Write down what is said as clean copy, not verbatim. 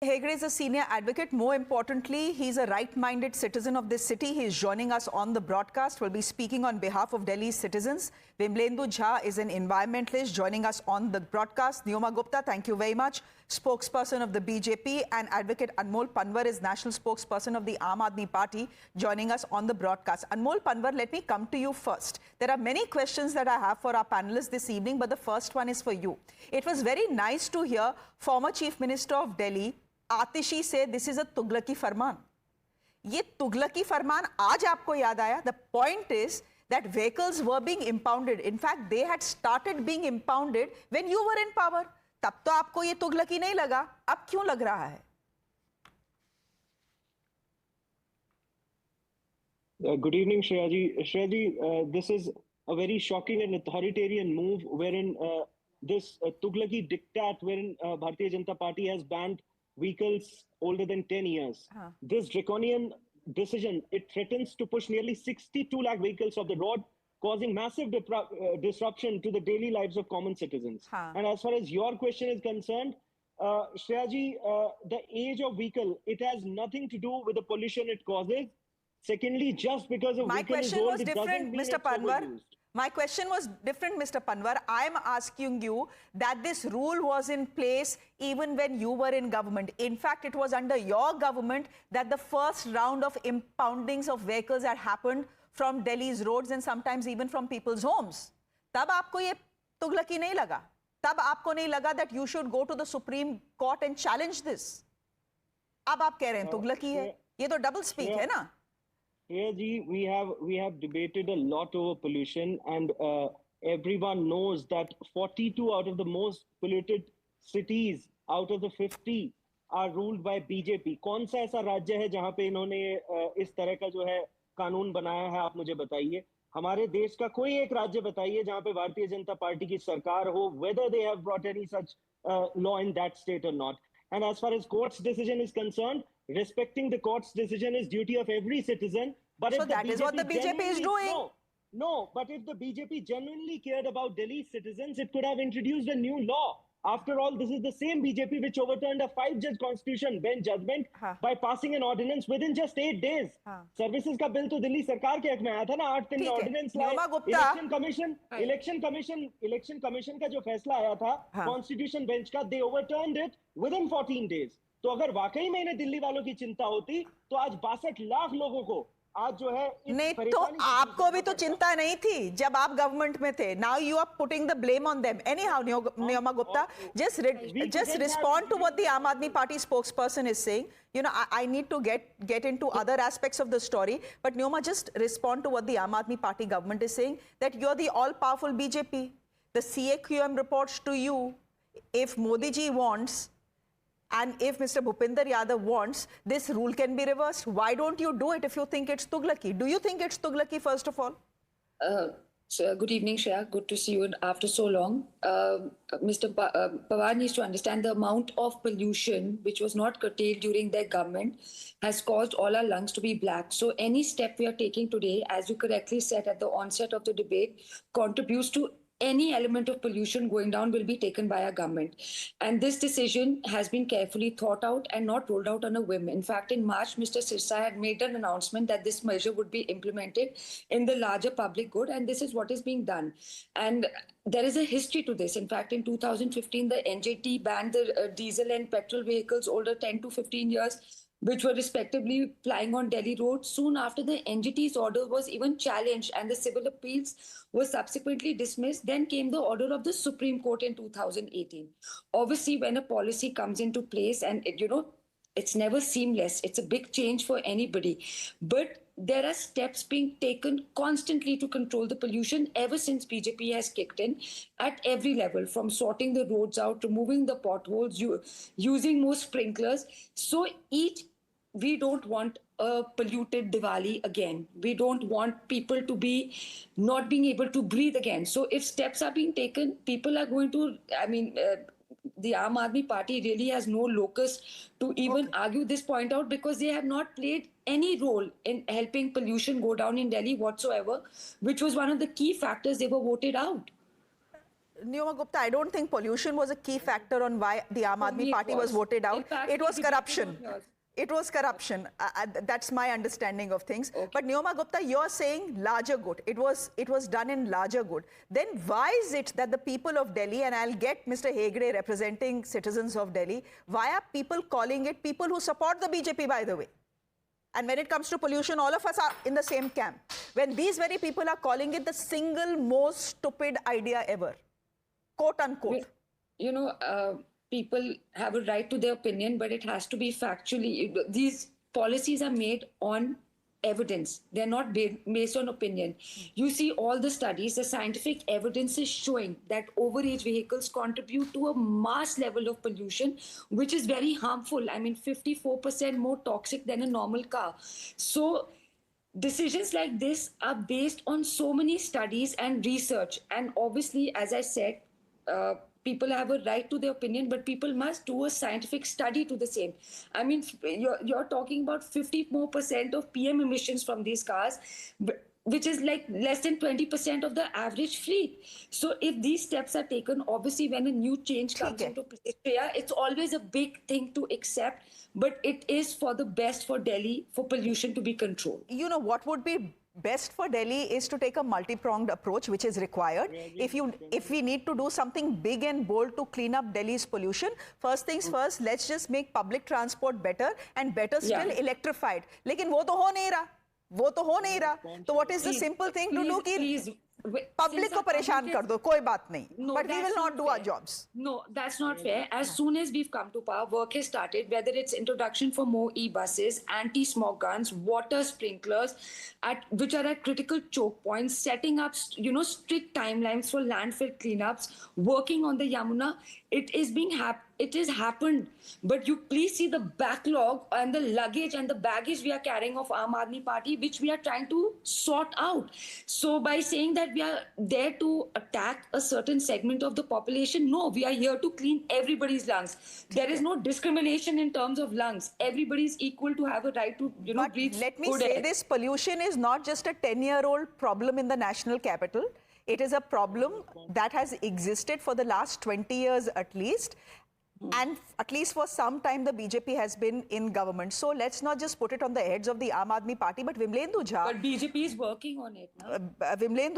Hegde is a senior advocate. More importantly, he's a right-minded citizen of this city. He's joining us on the broadcast. We'll be speaking on behalf of Delhi's citizens. Vimlendu Jha is an environmentalist joining us on the broadcast. Neoma Gupta, thank you very much. Spokesperson of the BJP, and Advocate Anmol Panwar is national spokesperson of the Aam Aadmi Party, joining us on the broadcast. Anmol Panwar, let me come to you first. There are many questions that I have for our panelists this evening, but the first one is for you. It was very nice to hear former Chief Minister of Delhi, आतिशी से this is a तुगलकी फरमान. ये तुगलकी फरमान आज आपको याद आया? The point is that vehicles were being impounded. In fact they had started being impounded when you were in power. तब तो आपको ये तुगलकी नहीं लगा, अब क्यों लग रहा है? Good evening, Shreya ji. Shreya ji, this is a very shocking and authoritarian move wherein this Tughlaki diktat wherein Bharatiya Janata Party has banned vehicles older than 10 years. This draconian decision, it threatens to push nearly 62 lakh vehicles off the road, causing massive disruption to the daily lives of common citizens. And as far as your question is concerned, Shreya ji, the age of vehicle, it has nothing to do with the pollution it causes. Secondly, just because a vehicle is old, it doesn't mean it's overused. My question was different, Mr. Panwar. I am asking you that this rule was in place even when you were in government. In fact, it was under your government that the first round of impoundings of vehicles had happened from Delhi's roads and sometimes even from people's homes. तब आपको ये तुगलकी नहीं लगा? तब आपको नहीं लगा that you should go to the Supreme Court and challenge this? अब आप कह रहे हैं तुगलकी है? ये तो double speak है ना? Yeah, ji, we have debated a lot over pollution, and everyone knows that 42 out of the most polluted cities out of the 50 are ruled by BJP. कौन सा ऐसा राज्य है जहां पे इन्होंने इस तरह का जो है कानून बनाया है? आप मुझे बताइए. हमारे देश का कोई एक राज्य बताइए जहां पे भारतीय जनता पार्टी की सरकार हो, whether they have brought any such law in that state or not. And as far as court's decision is concerned, respecting the court's decision is duty of every citizen. But so that is what the BJP is doing. No, but if the BJP genuinely cared about Delhi's citizens, it could have introduced a new law. After all, this is the same BJP which overturned a 5-judge constitution bench judgment by passing an ordinance within just 8 days. Services का bill तो दिल्ली सरकार के हक में आया था ना. 8 दिन का ऑर्डिनेंस लाए. इलेक्शन कमीशन का जो फैसला आया था कॉन्स्टिट्यूशन बेंच का, they overturned it within 14 days. तो अगर वाकई में इन्हें दिल्ली वालों की चिंता होती तो आज 62 लाख लोगों को आज जो है नहीं, तो आपको भी तो चिंता नहीं थी जब आप गवर्नमेंट में थे. Now you are putting the blame on them. Anyhow, Neoma Gupta, just respond to what the Aam Aadmi Party spokesperson is saying. You know, I need to get into other aspects of the story, but Neoma, just respond to what the Aam Aadmi Party government is saying, that you're the all-powerful BJP. The CAQM reports to you. If Modi ji wants, and if Mr. Bhupinder Yadav wants, this rule can be reversed. Why don't you do it if you think it's Tughlaki? Do you think it's Tughlaki, first of all? So good evening, Shreya. Good to see you after so long. Mr. Pawar needs to understand the amount of pollution which was not curtailed during their government has caused all our lungs to be black. So any step we are taking today, as you correctly said at the onset of the debate, contributes to any element of pollution going down will be taken by our government. And this decision has been carefully thought out and not rolled out on a whim. In fact, in March, Mr. Sirsa had made an announcement that this measure would be implemented in the larger public good, and this is what is being done. And there is a history to this. In fact, in 2015, the NJT banned the diesel and petrol vehicles older 10 to 15 years, which were respectively plying on Delhi roads. Soon after, the NGT's order was even challenged and the civil appeals were subsequently dismissed. Then came the order of the Supreme Court in 2018. Obviously, when a policy comes into place, and it's never seamless, it's a big change for anybody. But there are steps being taken constantly to control the pollution ever since BJP has kicked in at every level, from sorting the roads out, removing the potholes, using more sprinklers. So we don't want a polluted Diwali again. We don't want people to be not being able to breathe again. So if steps are being taken, people are going to, the Aam Aadmi Party really has no locus to even argue this point out, because they have not played any role in helping pollution go down in Delhi whatsoever, which was one of the key factors they were voted out. Neoma Gupta, I don't think pollution was a key factor on why the Aam For Aadmi me, it Party was was. voted out. In fact, It was we debated corruption. on yours. It was corruption. That's my understanding of things. Okay. But Neoma Gupta, you're saying larger good. It was done in larger good. Then why is it that the people of Delhi, and I'll get Mr. Hegde representing citizens of Delhi, why are people calling it, people who support the BJP, by the way? And when it comes to pollution, all of us are in the same camp. When these very people are calling it the single most stupid idea ever, quote unquote. You know, people have a right to their opinion, but it has to be factually. These policies are made on evidence. They're not based on opinion. You see all the studies, the scientific evidence is showing that overage vehicles contribute to a mass level of pollution, which is very harmful. I mean, 54% more toxic than a normal car. So decisions like this are based on so many studies and research. And obviously, as I said, people have a right to their opinion, but people must do a scientific study to the same. I mean, you're talking about 50% more of PM emissions from these cars, which is like less than 20% of the average fleet. So if these steps are taken, obviously when a new change comes into place, it's always a big thing to accept, but it is for the best for Delhi for pollution to be controlled. You know, what would be best for Delhi is to take a multi-pronged approach, which is required. If we need to do something big and bold to clean up Delhi's pollution, first things first, let's just make public transport better and better still electrified. Lekin wo to ho nahi raha. वो तो हो नहीं रहा, तो what is the simple thing to do कि public को परेशान कर दो, कोई बात नहीं, but we will not do our jobs. No, that's not fair. As soon as we've come to power, work has started, whether it's introduction for more e-buses, anti-smog guns, water sprinklers, which are at critical choke points, setting up, strict timelines for landfill cleanups, working on the Yamuna. It is happened, but you please see the backlog and the luggage and the baggage we are carrying of Aam Aadmi Party, which we are trying to sort out. So by saying that we are there to attack a certain segment of the population, no, we are here to clean everybody's lungs. There is no discrimination in terms of lungs. Everybody is equal to have a right to, but breathe. Let me say this: pollution is not just a 10-year-old problem in the national capital. It is a problem that has existed for the last 20 years at least. And at least for some time, the BJP has been in government. So let's not just put it on the heads of the Aam Aadmi Party, but Vimlendu Jha. But BJP is working on it. Vimlendu